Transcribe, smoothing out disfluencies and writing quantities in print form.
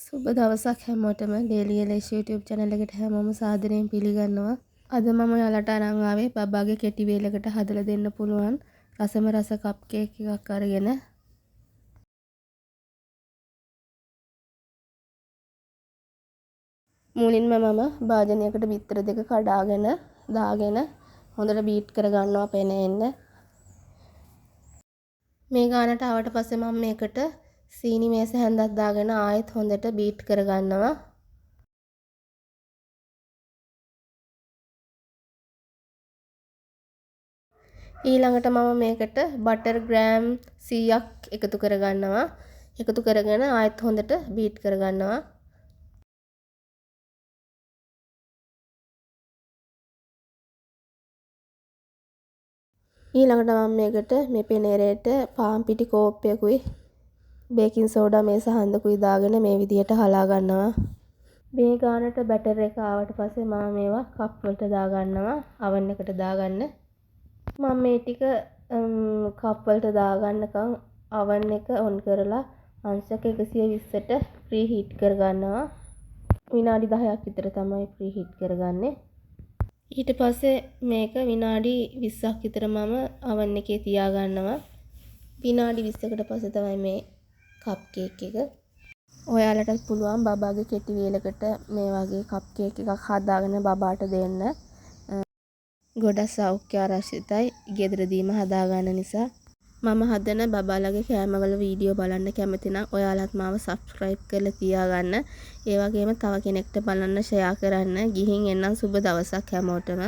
සුබ දවසක් හැමෝටම ඩේලි එලෙෂ් YouTube channel එකට හැමෝම සාදරයෙන් පිළිගන්නවා. අද මම ඔයාලට අරන් ආවේ බබාගේ කෙටි වේලකට හදලා දෙන්න පුළුවන් රසම රස කප් කේක් එකක් අරගෙන. මුලින්ම මම භාජනයකට බිත්තර දෙක කඩාගෙන දාගෙන හොඳට බීට් කරගන්නවා පෙන එන්න. මේ ගානට ආවට පස්සේ මම මේකට සීනි මේස හැන්දක් දාගෙන ආයෙත් හොඳට බීට් කරගන්නවා. ඊළඟට මම මේකට බටර් ග්‍රෑම් 100ක් එකතු කරගන්නවා. එකතු කරගෙන ආයෙත් හොඳට බීට් කරගන්නවා. ඊළඟට මම මේකට මේ පෙනේරේට පාන් පිටි කෝප්පයකුයි බේකින් සෝඩා මේස හඳකුයි දාගෙන මේ විදියට හලා ගන්නවා. මේ ගානට බැටර් එක ආවට පස්සේ මම මේවා කප් වලට දා ගන්නවා oven එකට දාගන්න. මම මේ ටික කප් වලට දාගන්නකම් oven එක ඔන් කරලා අංශක 120ට ප්‍රී හීට් කරගන්නවා. විනාඩි 10ක් විතර තමයි ප්‍රී හීට් කරගන්නේ. ඊට පස්සේ මේක විනාඩි 20ක් විතර මම oven එකේ තියා ගන්නවා. විනාඩි 20කට පස්සේ තමයි මේ කප් කේක් එක. ඔයාලටත් පුළුවන් බබාගේ කෙටි වේලකට මේ වගේ කප් කේක් එකක් හදාගෙන බබාට දෙන්න. ගොඩක් සෞඛ්‍ය ආරක්ෂිතයි ගෙදරදීම හදාගන්න නිසා. මම හදන බබාලගේ කෑමවල වීඩියෝ බලන්න කැමති නම් ඔයාලත් මාව subscribe කරලා තියාගන්න. ඒ වගේම තව කෙනෙක්ට බලන්න share කරන්න. ගිහින් එන්නම් සුබ දවසක් හැමෝටම.